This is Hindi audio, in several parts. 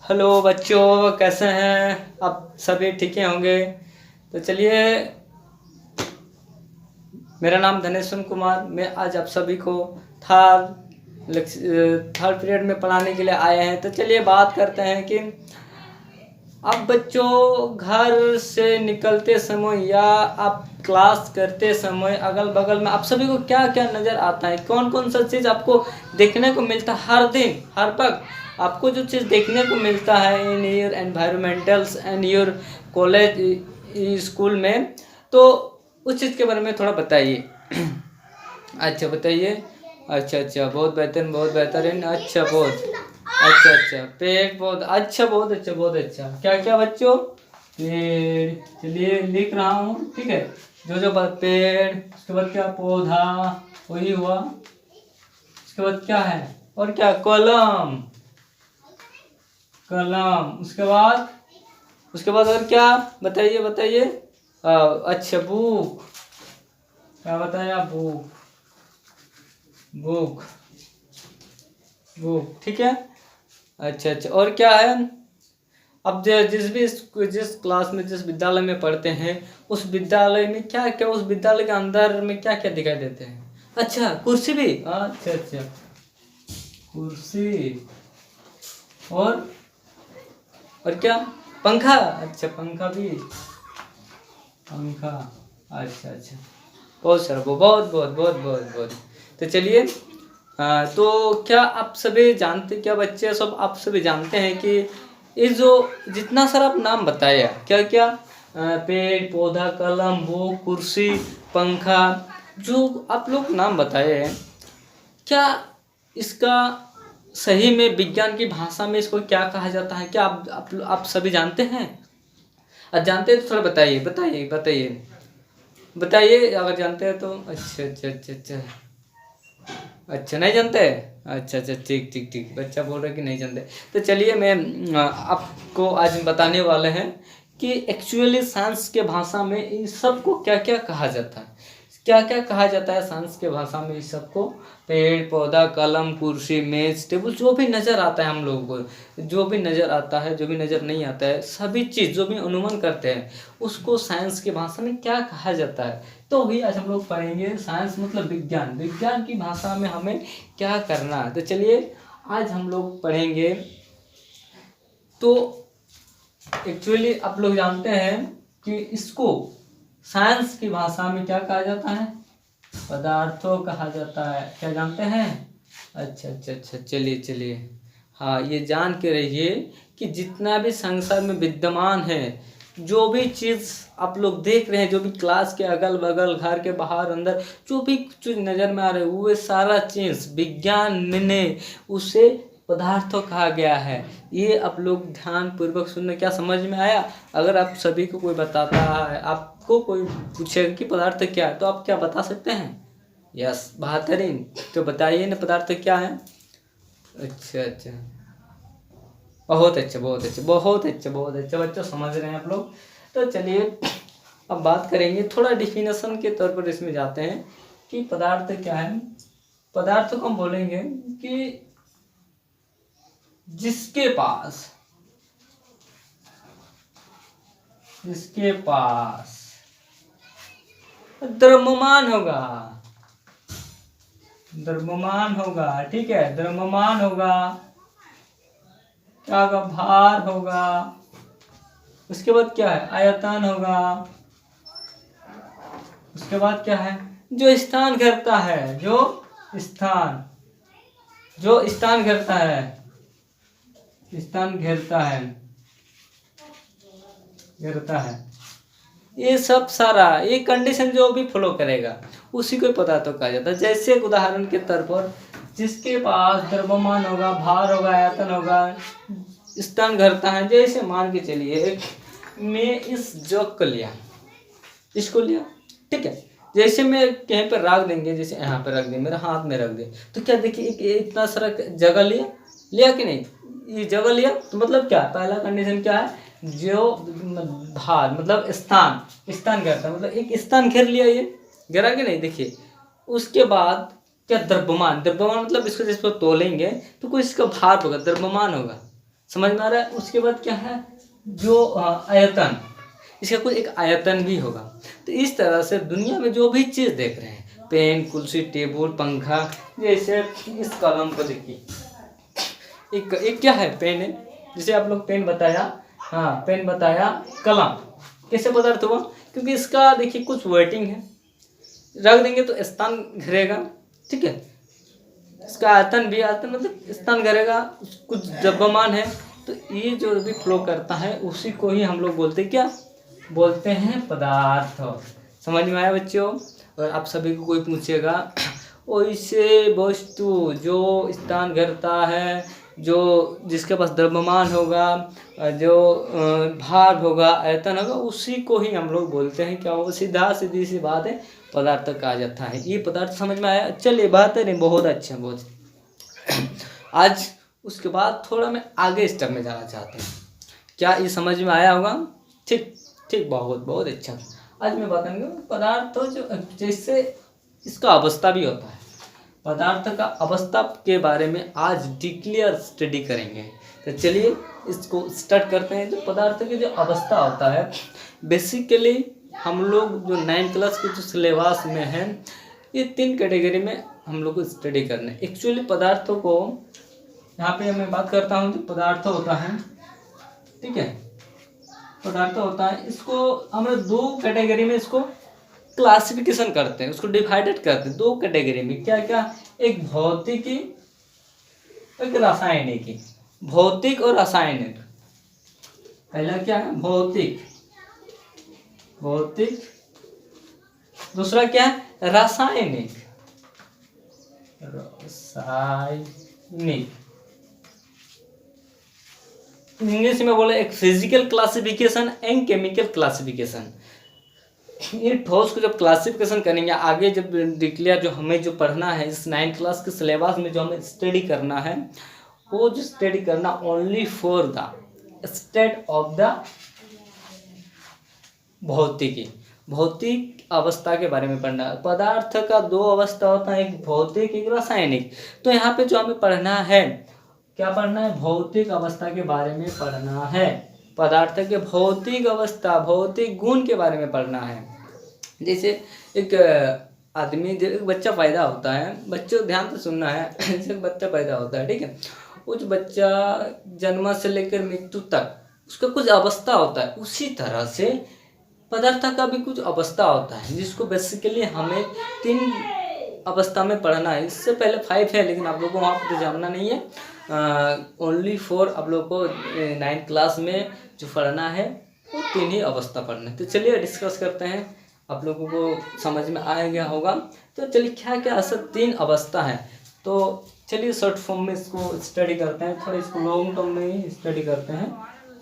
हेलो बच्चों, कैसे हैं आप? सभी ठीक ही होंगे। तो चलिए, मेरा नाम धनेश्वर कुमार। मैं आज आप सभी को थर्ड पीरियड में पढ़ाने के लिए आए हैं। तो चलिए बात करते हैं कि अब बच्चों घर से निकलते समय या आप क्लास करते समय अगल बगल में आप सभी को क्या क्या नज़र आता है, कौन कौन सा चीज़ आपको देखने को मिलता है? हर दिन हर वक्त आपको जो चीज़ देखने को मिलता है in your environmentals and your college school में, तो उस चीज़ के बारे में थोड़ा बताइए। अच्छा बताइए। अच्छा, बहुत बेहतरीन, बहुत बेहतरीन। अच्छा, बहुत अच्छा, पेड़ पौधा। अच्छा, बहुत अच्छा, बहुत अच्छा। क्या क्या बच्चों? पेड़। चलिए लिख रहा हूँ, ठीक है। जो जो पेड़, उसके बाद क्या? पौधा, वही हुआ। उसके बाद क्या है? और क्या? कलम। कलम। उसके बाद और क्या? बताइए बताइए। अच्छा, बुक। क्या बताया? बुक। बुक। बुक, ठीक है। अच्छा, और क्या है? अब जिस क्लास में, जिस विद्यालय में पढ़ते हैं, उस विद्यालय में क्या क्या, उस विद्यालय के अंदर में क्या क्या दिखाई देते हैं? अच्छा, कुर्सी भी। अच्छा, कुर्सी। और और क्या? पंखा। अच्छा, पंखा भी। पंखा। अच्छा, बहुत सारा, बहुत बहुत बहुत बहुत बहुत। तो चलिए, तो क्या आप सभी जानते, क्या बच्चे सब आप सभी जानते हैं कि ये जो जितना सारा आप नाम बताया, क्या क्या, पेड़ पौधा, कलम, बुक, कुर्सी, पंखा, जो आप लोग नाम बताए हैं, क्या इसका सही में विज्ञान की भाषा में इसको क्या कहा जाता है? क्या आप सभी जानते हैं? जानते हैं तो थोड़ा बताइए बताइए बताइए बताइए, अगर जानते हैं तो। अच्छा, नहीं जानते? अच्छा, ठीक, बच्चा बोल रहा है कि नहीं जानते। तो चलिए, मैं आपको आज बताने वाले हैं कि एक्चुअली साइंस के भाषा में इन सब को क्या क्या कहा जाता है, क्या क्या कहा जाता है साइंस के भाषा में इस सबको। पेड़ पौधा, कलम, कुर्सी, मेज, टेबल, जो भी नज़र आता है हम लोगों को, जो भी नज़र आता है, जो भी नज़र नहीं आता है, सभी चीज़ जो भी अनुमान करते हैं, उसको साइंस की भाषा में क्या कहा जाता है। तो वही आज हम लोग पढ़ेंगे। साइंस मतलब विज्ञान, विज्ञान की भाषा में हमें क्या करना है। तो चलिए, आज हम लोग पढ़ेंगे। तो एक्चुअली आप लोग जानते हैं कि इसको साइंस की भाषा में क्या कहा जाता है? पदार्थों कहा जाता है। क्या जानते हैं? अच्छा, चलिए, हाँ, ये जान के रहिए कि जितना भी संसार में विद्यमान है, जो भी चीज़ आप लोग देख रहे हैं, जो भी क्लास के अगल बगल, घर के बाहर अंदर, जो भी चीज़ नज़र में आ रहे हैं, वो सारा चीज़ विज्ञान ने उसे पदार्थों कहा गया है। ये आप लोग ध्यान पूर्वक सुनना। क्या समझ में आया? अगर आप सभी को कोई बताता है, आपको कोई पूछेगा कि पदार्थ क्या है, तो आप क्या बता सकते हैं? यस, बेहतरीन। तो बताइए ना, पदार्थ क्या है? अच्छा, बहुत अच्छा, बहुत अच्छा, बहुत अच्छा, बहुत अच्छा। बच्चों समझ रहे हैं आप लोग। तो चलिए, अब बात करेंगे, थोड़ा डिफिनेशन के तौर पर इसमें जाते हैं कि पदार्थ क्या है। पदार्थ को हम बोलेंगे कि जिसके पास द्रव्यमान होगा, द्रव्यमान होगा, ठीक है, द्रव्यमान होगा, क्या होगा? भार होगा। उसके बाद क्या है? आयतन होगा। उसके बाद क्या है? जो स्थान घेरता है, स्थान जो स्थान घेरता है, स्थान घेरता है, ये सब सारा, ये कंडीशन जो भी फॉलो करेगा, उसी को पदार्थ कहा जाता है। जैसे उदाहरण के तौर पर, जिसके पास द्रव्यमान होगा, भार होगा, आयतन होगा, स्थान घेरता है। जैसे मान के चलिए, मैं इस जग को लिया, इसको लिया, ठीक है। जैसे मैं कहीं पर रख देंगे, जैसे यहाँ पर रख दें, मेरे हाथ में रख दे, तो क्या देखिए, इतना सारा जगह लिया कि नहीं? ये जगह लिया, तो मतलब क्या, पहला कंडीशन क्या है? जो भार मतलब स्थान घेरता है, मतलब एक स्थान घेर लिया, ये घेरा कि नहीं? देखिए, उसके बाद क्या? द्रव्यमान मतलब इसको जिस पर तोलेंगे तो कोई इसका भार होगा, द्रव्यमान होगा। समझ में आ रहा है। उसके बाद क्या है, जो आयतन, इसका कुछ एक आयतन भी होगा। तो इस तरह से दुनिया में जो भी चीज़ देख रहे हैं, पेन, कुर्सी, टेबल, पंखा, जैसे इस कलम को देखिए, एक क्या है, पेन है। जैसे आप लोग पेन बताया, हाँ पेन बताया, कलम कैसे पदार्थ हुआ, क्योंकि इसका देखिए कुछ वेटिंग है, रख देंगे तो स्थान घेरेगा, ठीक है। इसका आयतन भी, आयतन मतलब स्थान घेरेगा, कुछ द्रव्यमान है, तो ये जो भी फ्लो करता है उसी को ही हम लोग बोलते क्या, बोलते हैं पदार्थ। समझ में आया बच्चों। और आप सभी को कोई पूछेगा वैसे वस्तु जो स्थान घेरता है, जो जिसके पास द्रव्यमान होगा, जो भार होगा, आयतन होगा, उसी को ही हम लोग बोलते हैं क्या, वो सीधा सीधी सी बात है, पदार्थ कहा जाता है। ये पदार्थ समझ में आया। चलिए बात है, बहुत अच्छा, बहुत आज उसके बाद थोड़ा मैं आगे स्टेप में जाना चाहता हूँ। क्या ये समझ में आया होगा? ठीक ठीक, बहुत बहुत अच्छा। आज मैं बताऊंगा पदार्थ जो जैसे इसका अवस्था भी होता है, पदार्थ का अवस्था के बारे में आज डिक्लेयर स्टडी करेंगे। तो चलिए इसको स्टार्ट करते हैं। जो पदार्थ की जो अवस्था होता है, बेसिकली हम लोग जो 9th क्लास के जो सिलेबस में है, ये 3 कैटेगरी में हम लोग को स्टडी करना है। एक्चुअली पदार्थों को यहाँ पे मैं बात करता हूँ, जो पदार्थ होता है, ठीक है, पदार्थ होता है, इसको हम लोग 2 कैटेगरी में इसको क्लासिफिकेशन करते हैं, उसको डिवाइडेड करते हैं 2 कैटेगरी में। क्या क्या, एक भौतिकी, एक रासायनिकी। भौतिक और रासायनिक। पहला क्या है, भौतिक, भौतिक। दूसरा क्या है, रासायनिक, रासायनिक। इंग्लिश में बोले एक physical classification and chemical classification. ये ठोस को जब क्लासिफिकेशन करेंगे आगे, जब डिक्लेयर जो हमें जो पढ़ना है इस 9th क्लास के सिलेबस में, जो हमें स्टडी करना है, वो जो स्टडी करना only for the state of the भौतिकी, भौतिक अवस्था के बारे में पढ़ना है। पदार्थ का 2 अवस्था होता है, एक भौतिक, एक रासायनिक। तो यहाँ पे जो हमें पढ़ना है, क्या पढ़ना है, भौतिक अवस्था के बारे में पढ़ना है। पदार्थ के भौतिक अवस्था, भौतिक गुण के बारे में पढ़ना है। जैसे एक आदमी, एक बच्चा पैदा होता है, बच्चों ध्यान से सुनना है। जैसे बच्चा पैदा होता है, ठीक है, उस बच्चा जन्म से लेकर मृत्यु तक उसका कुछ अवस्था होता है, उसी तरह से पदार्थ का भी कुछ अवस्था होता है, जिसको बेसिकली हमें 3 अवस्था में पढ़ना है। इससे पहले 5 है, लेकिन आप लोगों को वहाँ पर तो जानना नहीं है। ओनली 4 आप लोगों को 9th क्लास में जो पढ़ना है वो 3 ही अवस्था पढ़ना है। तो चलिए डिस्कस करते हैं, आप लोगों को समझ में आ गया होगा। तो चलिए क्या क्या ऐसा 3 अवस्था है, तो चलिए शॉर्ट फॉर्म में इसको स्टडी करते हैं, थोड़ा इसको लॉन्ग टर्म में ही स्टडी करते हैं,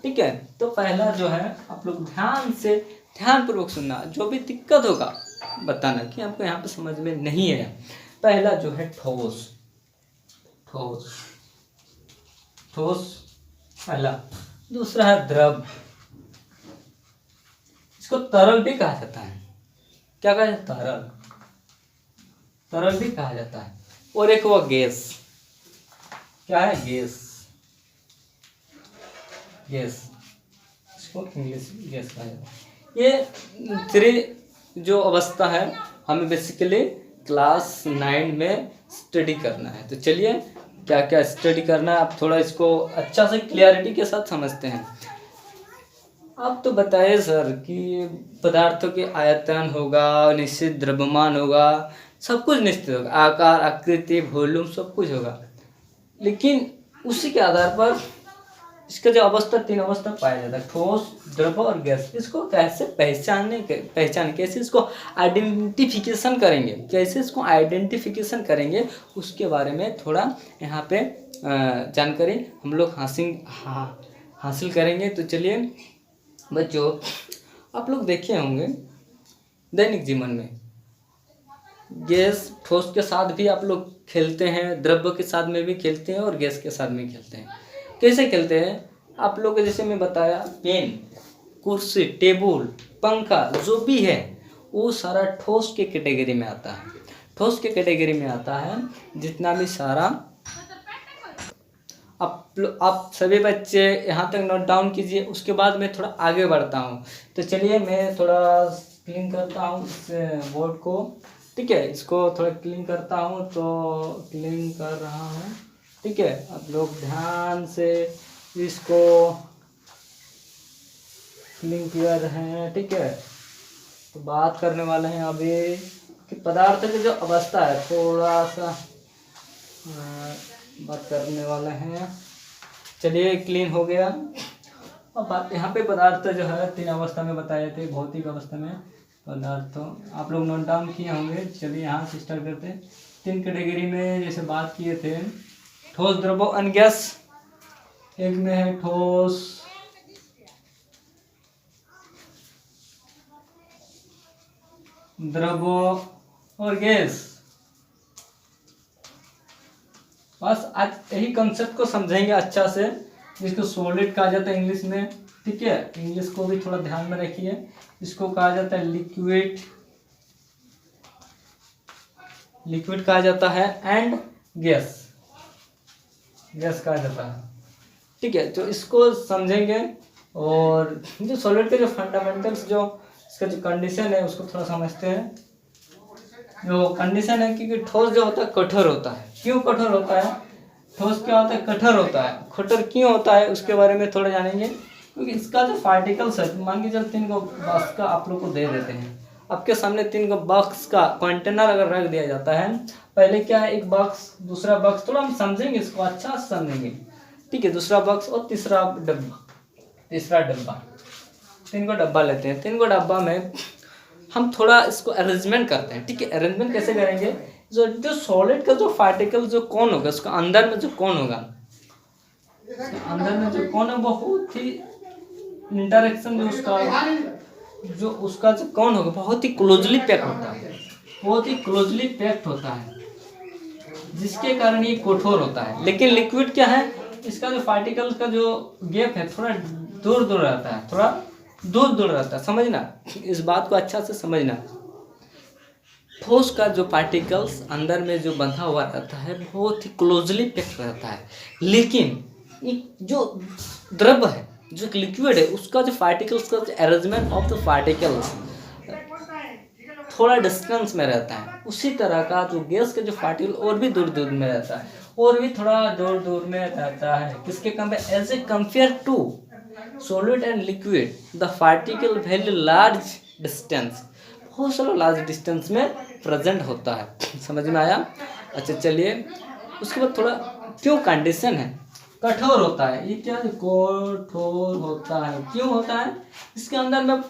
ठीक है। तो पहला जो है, आप लोग ध्यान से, ध्यानपूर्वक सुनना, जो भी दिक्कत होगा बताना कि आपको यहाँ पे समझ में नहीं है। पहला जो है ठोस, ठोस, ठोस पहला। दूसरा है द्रव, इसको तरल भी कहा जाता है। क्या कहा जाता है, तरल, तरल भी कहा जाता है। और एक हुआ गैस, क्या है, गैस, गैस, इसको इंग्लिश गैस कहा जाता है। ये 3 जो अवस्था है हमें बेसिकली क्लास 9 में स्टडी करना है। तो चलिए क्या क्या स्टडी करना है, आप थोड़ा इसको अच्छा से क्लियरिटी के साथ समझते हैं। आप तो बताइए सर कि पदार्थों के आयतन होगा, निश्चित द्रव्यमान होगा, सब कुछ निश्चित होगा, आकार, आकृति, वॉल्यूम सब कुछ होगा, लेकिन उसी के आधार पर इसका जो अवस्था 3 अवस्था पाया जाता है, ठोस, द्रव और गैस। इसको कैसे पहचान कैसे इसको आइडेंटिफिकेशन करेंगे, कैसे इसको आइडेंटिफिकेशन करेंगे, उसके बारे में थोड़ा यहाँ पे जानकारी हम लोग हासिल करेंगे। तो चलिए बच्चों, आप लोग देखे होंगे दैनिक जीवन में गैस, ठोस के साथ भी आप लोग खेलते हैं, द्रव्य के साथ में भी खेलते हैं और गैस के साथ में खेलते हैं। कैसे खेलते हैं आप लोग, जैसे मैं बताया, पेन, कुर्सी, टेबल, पंखा, जो भी है वो सारा ठोस के कैटेगरी में आता है। ठोस के कैटेगरी में आता है जितना भी सारा आप सभी बच्चे यहाँ तक नोट डाउन कीजिए, उसके बाद मैं थोड़ा आगे बढ़ता हूँ। तो चलिए मैं थोड़ा क्लीन करता हूँ इस बोर्ड को, ठीक है, इसको थोड़ा क्लीन करता हूँ, तो क्लीन कर रहा हूँ, ठीक है। आप लोग ध्यान से इसको क्लीन किया रहे हैं, ठीक है। तो बात करने वाले हैं अभी कि पदार्थ की जो अवस्था है, थोड़ा सा बात करने वाले हैं। चलिए क्लीन हो गया। अब बात यहाँ पे पदार्थ जो है 3 अवस्था में बताए थे, भौतिक अवस्था में पदार्थ, आप लोग नोट डाउन किए होंगे। चलिए यहाँ से स्टार्ट करते हैं। 3 कैटेगरी में जैसे बात किए थे, ठोस, द्रव और गैस। एक में है ठोस, द्रव और गैस। बस आज यही कंसेप्ट को समझेंगे अच्छा से, जिसको सॉलिड कहा जाता है इंग्लिश में, ठीक है। इंग्लिश को भी थोड़ा ध्यान में रखिए। इसको कहा जाता है लिक्विड, लिक्विड कहा जाता है, एंड गैस, गैस कहा जाता है, ठीक है। तो इसको समझेंगे। और जो सॉलिड के जो फंडामेंटल्स, जो इसका जो कंडीशन है उसको थोड़ा समझते हैं। जो कंडीशन है कि ठोस जो होता है कठोर होता है। क्यों कठोर होता है? ठोस क्या होता है? कठोर होता है। कठोर क्यों होता है उसके बारे में थोड़ा जानेंगे। क्योंकि इसका जो पार्टिकल्स है, मान के चल 3 को बॉक्स का आप लोग को दे देते हैं, आपके सामने 3 को बॉक्स का कंटेनर अगर रख दिया जाता है, पहले क्या है, एक बॉक्स, दूसरा बॉक्स, थोड़ा हम समझेंगे इसको, अच्छा से समझेंगे, ठीक है। दूसरा बॉक्स और तीसरा डब्बा, तीसरा डब्बा, 3 को डब्बा लेते हैं। 3 को डब्बा में हम थोड़ा इसको अरेंजमेंट करते हैं, ठीक है। अरेंजमेंट कैसे करेंगे? जो सॉलिड का जो पार्टिकल जो कौन होगा, उसका अंदर में जो कौन होगा, अंदर में जो कौन है, बहुत ही इंटरेक्शन जो उसका जो कौन होगा बहुत ही क्लोजली पैक्ड होता है, बहुत ही क्लोजली पैक्ड होता है, जिसके कारण ये कठोर होता है। लेकिन लिक्विड क्या है, इसका जो पार्टिकल का जो गैप है थोड़ा दूर दूर रहता है, थोड़ा दूर दूर रहता है, समझना, इस बात को अच्छा से समझना। ठोस का जो पार्टिकल्स अंदर में जो बंधा हुआ रहता है बहुत ही क्लोजली पैक्ड रहता है। लेकिन जो द्रव है, जो लिक्विड है, उसका जो पार्टिकल्स का जो अरेंजमेंट ऑफ द पार्टिकल्स थोड़ा डिस्टेंस में रहता है। उसी तरह का जो गैस का जो पार्टिकल और भी दूर दूर में रहता है, और भी थोड़ा दूर दूर में रहता है। किसके compare, as a compare to solid and liquid, the particle very large distance, बहुत सारा लार्ज डिस्टेंस में प्रेजेंट होता है। समझ में आया? अच्छा चलिए, उसके बाद थोड़ा क्यों कंडीशन है, कठोर होता है। ये क्या कठोर होता है, क्यों होता है? इसके अंदर में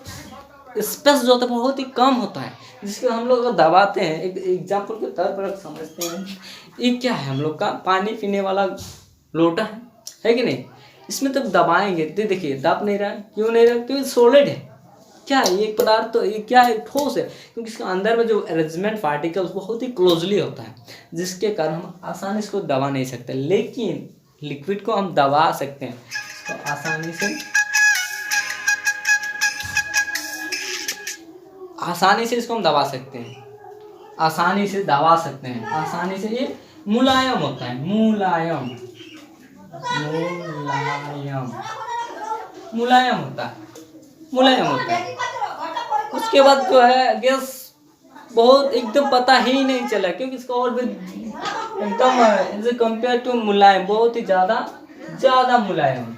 स्पेस जो होता है बहुत ही कम होता है, जिसके हम लोग अगर दबाते हैं, एक एग्जाम्पल के तौर पर समझते हैं, ये क्या है, हम लोग का पानी पीने वाला लोटा है कि नहीं? इसमें तब दबाएंगे तो देखिए दब नहीं रहा है। क्यों नहीं रहा? क्योंकि सॉलिड है। क्या है ये पदार्थ? तो ये क्या है? ठोस है। क्योंकि इसके अंदर में जो अरेंजमेंट पार्टिकल्स बहुत ही क्लोजली होता है, जिसके कारण हम आसानी इसको दबा नहीं सकते। लेकिन लिक्विड को हम दबा सकते हैं, इसको आसानी से इसको हम दबा सकते हैं, आसानी से दबा सकते हैं, आसानी से। ये मुलायम होता है, मुलायम होता है। उसके बाद जो है गैस बहुत एकदम पता ही नहीं चला, क्योंकि इसका और भी एकदम एज कंपेयर टू मुलायम, बहुत ही ज्यादा मुलायम।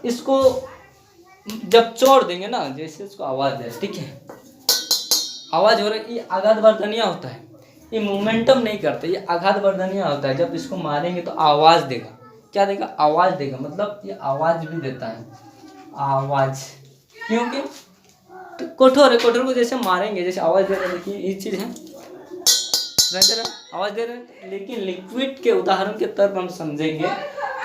इसको जब छोड़ देंगे ना, जैसे इसको आवाज है, ठीक है, आवाज हो रहा है, ये आघात वर्धनीय होता है, ये मोमेंटम नहीं करता, ये आघात वर्धनीय होता है। जब इसको मारेंगे तो आवाज देगा। क्या देगा? आवाज देगा। मतलब ये आवाज भी देता है, आवाज। क्योंकि तो कठोर है, कठोर को जैसे मारेंगे, जैसे आवाज दे रहे हैं, देखिए ये चीज है, आवाज दे रहे हैं। लेकिन लिक्विड के उदाहरण के तौर पर हम समझेंगे।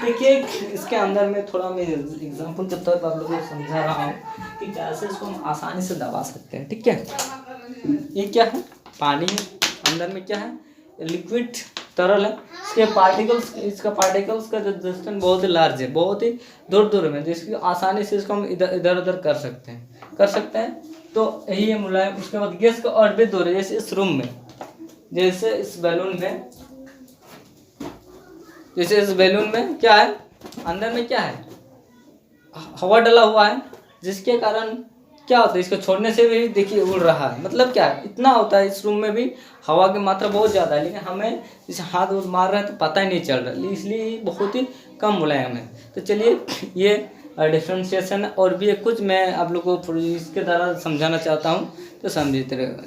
देखिए इसके अंदर में थोड़ा मैं एग्जांपल के तौर पर आप लोगों को समझा रहा हूँ कि कैसे इसको हम आसानी से दबा सकते हैं, ठीक है। ये क्या है? पानी है, अंदर में क्या है? लिक्विड, तरल है। इसके पार्टिकल्स, इसका पार्टिकल्स का जो डिस्टेंस बहुत ही लार्ज है, बहुत ही दूर दूर में, जिसकी आसानी से इसको हम इधर उधर कर सकते हैं। तो यही है मुलायम। उसके बाद गैस का और भी दूर है, जैसे इस रूम में जैसे इस बैलून में, जैसे इस बैलून में क्या है, अंदर में क्या है, हवा डला हुआ है, जिसके कारण क्या होता है, इसको छोड़ने से भी देखिए उड़ रहा है। मतलब क्या है, इतना होता है इस रूम में भी हवा की मात्रा बहुत ज़्यादा है, लेकिन हमें इसे हाथ वूथ मार रहे हैं तो पता ही नहीं चल रहा, इसलिए बहुत ही कम मुलायम है। तो चलिए ये डिफ्रेंशिएशन और भी कुछ मैं आप लोगों को इसके द्वारा समझाना चाहता हूँ, तो समझते रहिएगा।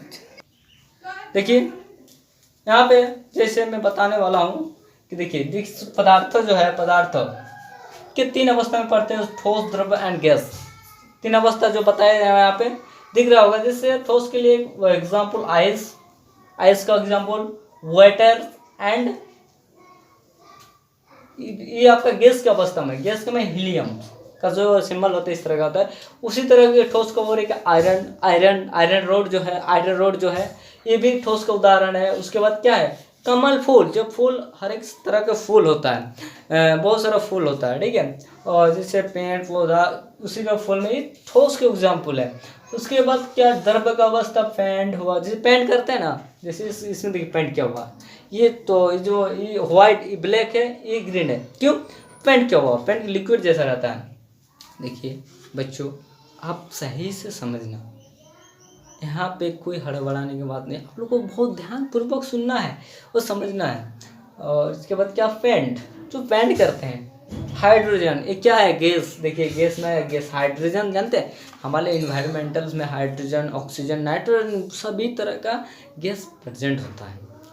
देखिए यहाँ पे जैसे मैं बताने वाला हूँ कि देखिए पदार्थ जो है, पदार्थ के तीन अवस्था में पढ़ते हैं, ठोस, द्रव एंड गैस। तीन अवस्था जो बताया है यहाँ पे दिख रहा होगा। जैसे ठोस के लिए एग्जाम्पल आइस, आइस का एग्जाम्पल वाटर एंड ये आपका गैस की अवस्था में, गैस में हीलियम का जो सिंबल होता है इस तरह का होता है। उसी तरह के ठोस का बोल रहे आयरन, आयरन रोड जो है, आयरन रोड जो है ये भी ठोस का उदाहरण है। उसके बाद क्या है, कमल फूल, जो फूल हर एक तरह का फूल होता है, बहुत सारा फूल होता है, ठीक है। और जैसे पेड़ पौधा, उसी का फूल में ये ठोस के एग्जाम्पल है। उसके बाद क्या, द्रव्य का अवस्था पेंट हुआ, जैसे पेंट करते हैं ना, जैसे इसमें देखिए पेंट क्या हुआ, ये तो जो ये व्हाइट ब्लैक है, ये ग्रीन है, क्यों, पेंट क्या हुआ, पेंट लिक्विड जैसा रहता है। देखिए बच्चों आप सही से समझना, यहाँ पे कोई हड़बड़ाने की बात नहीं, आप लोग को बहुत ध्यानपूर्वक सुनना है और समझना है। और इसके बाद क्या, पेंट, जो पेंट करते हैं, हाइड्रोजन, ये क्या है, गैस। देखिए गैस में गैस हाइड्रोजन, जानते हैं हमारे इन्वायरमेंटल्स में हाइड्रोजन, ऑक्सीजन, नाइट्रोजन सभी तरह का गैस प्रेजेंट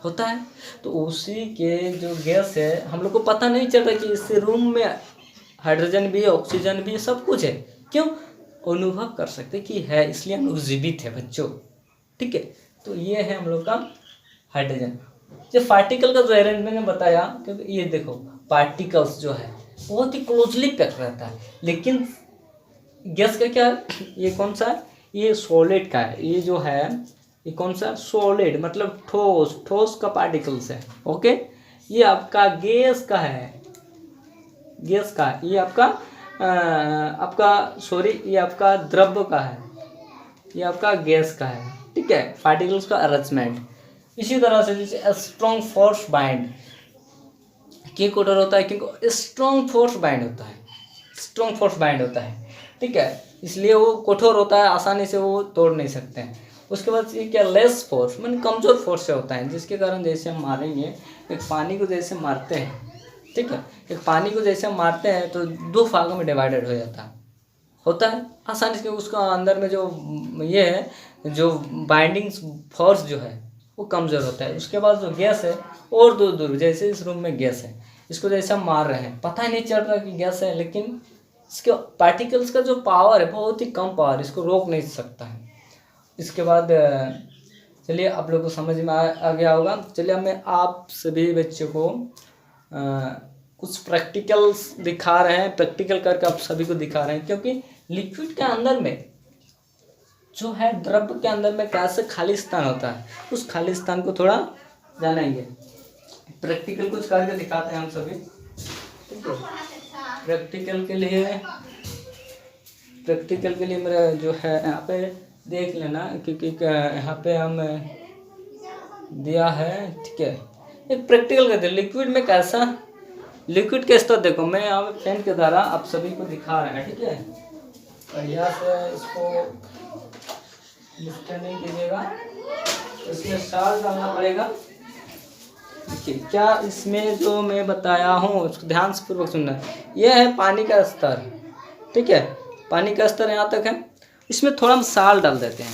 होता है। तो उसी के जो गैस है हम लोग को पता नहीं चल रहा कि इस रूम में हाइड्रोजन भी है, ऑक्सीजन भी है, सब कुछ है, क्यों, अनुभव कर सकते कि है, इसलिए हम लोग जीवित है बच्चों, ठीक है। तो ये है हम लोग का हाइड्रोजन। जो पार्टिकल का जो अरेंजमेंट मैंने बताया, क्योंकि ये देखो पार्टिकल्स जो है बहुत ही क्लोजली पैक रहता है, लेकिन गैस का क्या है, ये कौन सा है, ये सॉलिड का है, ये जो है ये कौन सा, सॉलिड मतलब ठोस का पार्टिकल्स है, ओके। ये आपका गैस का है, गैस का, ये आपका सॉरी, ये आपका द्रव्य का है, ये आपका गैस का है, ठीक है, पार्टिकल्स का अरेंजमेंट। इसी तरह से जैसे स्ट्रॉन्ग फोर्स बाइंड, किंग कोटर होता है, क्योंकि स्ट्रॉन्ग फोर्स बाइंड होता है, स्ट्रॉन्ग फोर्स बाइंड होता है, ठीक है, इसलिए वो कठोर होता है, आसानी से वो तोड़ नहीं सकते हैं। उसके बाद ये क्या, लेस फोर्स, मतलब कमज़ोर फोर्स से होता है, जिसके कारण जैसे हम मारेंगे, एक पानी को जैसे मारते हैं, ठीक है, एक पानी को जैसे हम मारते हैं तो दो भागों में डिवाइडेड हो जाता होता है आसानी से, उसका अंदर में जो ये है, जो बाइंडिंग फोर्स जो है वो कमज़ोर होता है। उसके बाद जो गैस है और दूर, जैसे इस रूम में गैस है, इसको जैसे हम मार रहे हैं पता ही नहीं चल रहा कि गैस है, लेकिन इसके पार्टिकल्स का जो पावर है बहुत ही कम पावर, इसको रोक नहीं सकता है। इसके बाद चलिए आप लोग को समझ में आ गया होगा। चलिए अब मैं आप सभी बच्चों को कुछ प्रैक्टिकल्स दिखा रहे हैं, प्रैक्टिकल करके आप सभी को दिखा रहे हैं, क्योंकि लिक्विड के अंदर में जो है, द्रव्य के अंदर में कैसे खाली स्थान होता है, उस खाली स्थान को थोड़ा जानेंगे। प्रैक्टिकल कुछ करके दिखाते हैं हम सभी, ठीक है। प्रैक्टिकल के लिए मेरा जो है यहाँ पे देख लेना, क्योंकि यहाँ पे हम दिया है, ठीक है। एक प्रैक्टिकल करते हैं, लिक्विड में कैसा, लिक्विड के स्तर देखो, मैं यहाँ पे पेन के द्वारा आप सभी को दिखा रहे हैं, ठीक है। बढ़िया से इसको डिस्टर्ब नहीं कीजिएगा, इसमें साल डालना पड़ेगा, देखिए क्या इसमें जो मैं बताया हूँ उसको ध्यान से पूर्वक सुनना। यह है पानी का स्तर, ठीक है, पानी का स्तर यहाँ तक है। इसमें थोड़ा हम साल डाल देते हैं,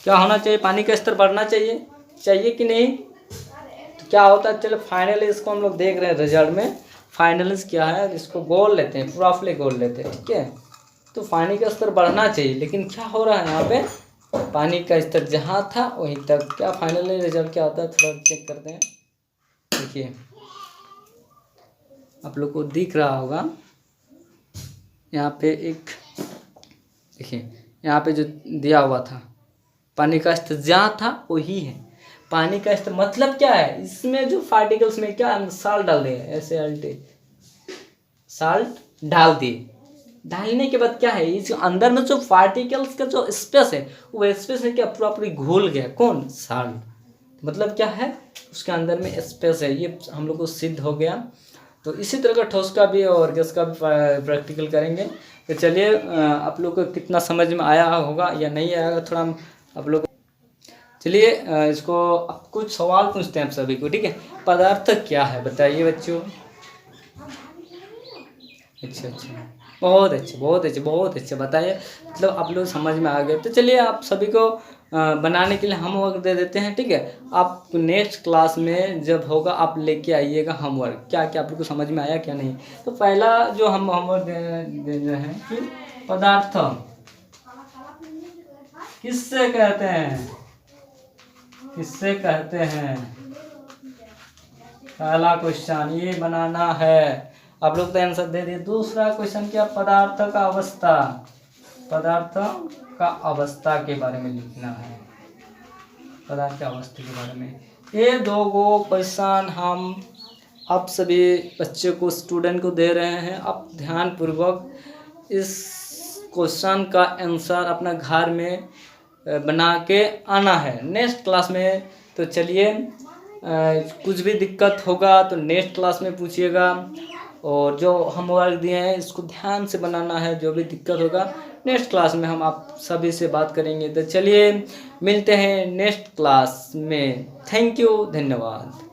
क्या होना चाहिए, पानी का स्तर बढ़ना चाहिए कि नहीं, तो क्या होता है, चलो फाइनली इसको हम लोग देख रहे हैं रिजल्ट में, फाइनली क्या है, इसको गोल लेते हैं, प्रॉफली गोल लेते हैं, ठीक है। तो पानी का स्तर बढ़ना चाहिए, लेकिन क्या हो रहा है यहाँ पे, पानी का स्तर जहाँ था वहीं तक, क्या फाइनली रिजल्ट क्या होता है, थोड़ा चेक करते हैं। देखिए आप लोग को दिख रहा होगा यहाँ पे एक, देखिए यहाँ पे जो दिया हुआ था, पानी का स्तर जहाँ था वही है। पानी का स्तर मतलब क्या है, इसमें जो पार्टिकल्स में क्या हम साल्ट डाल दिए, ऐसे साल्ट डाल दिए, डालने के बाद क्या है, इस अंदर में जो पार्टिकल्स का जो स्पेस है, वो स्पेस में क्या पूरा पूरी घुल गया, कौन, साल्ट, मतलब क्या है, उसके अंदर में स्पेस है, ये हम लोग को सिद्ध हो गया। तो इसी तरह का ठोस का भी और गैस का भी प्रैक्टिकल करेंगे। तो चलिए आप लोग को कितना समझ में आया होगा या नहीं आया, थोड़ा हम आप लोग, चलिए इसको अब कुछ सवाल पूछते हैं आप सभी को, ठीक है। पदार्थ क्या है बताइए बच्चों। अच्छा अच्छा, बहुत अच्छे बहुत अच्छे बहुत अच्छे, बताइए, मतलब आप लोग समझ में आ गए। तो चलिए आप सभी को बनाने के लिए होमवर्क दे देते हैं, ठीक है। आप नेक्स्ट क्लास में जब होगा आप लेके आइएगा होमवर्क, क्या क्या आप लोग को समझ में आया क्या नहीं। तो पहला जो हम होमवर्क दे रहे हैं कि पदार्थ किससे कहते हैं, किससे कहते हैं, पहला क्वेश्चन ये बनाना है। आप लोग तो आंसर दे दिए। दूसरा क्वेश्चन क्या, पदार्थ का अवस्था, पदार्थ का अवस्था के बारे में लिखना है, पदार्थ की अवस्था के बारे में। ये दो गो क्वेश्चन हम आप सभी बच्चे को, स्टूडेंट को दे रहे हैं। आप ध्यान पूर्वक इस क्वेश्चन का आंसर अपना घर में बना के आना है नेक्स्ट क्लास में। तो चलिए कुछ भी दिक्कत होगा तो नेक्स्ट क्लास में पूछिएगा, और जो होमवर्क दिए हैं इसको ध्यान से बनाना है। जो भी दिक्कत होगा नेक्स्ट क्लास में हम आप सभी से बात करेंगे। तो चलिए मिलते हैं नेक्स्ट क्लास में। थैंक यू, धन्यवाद।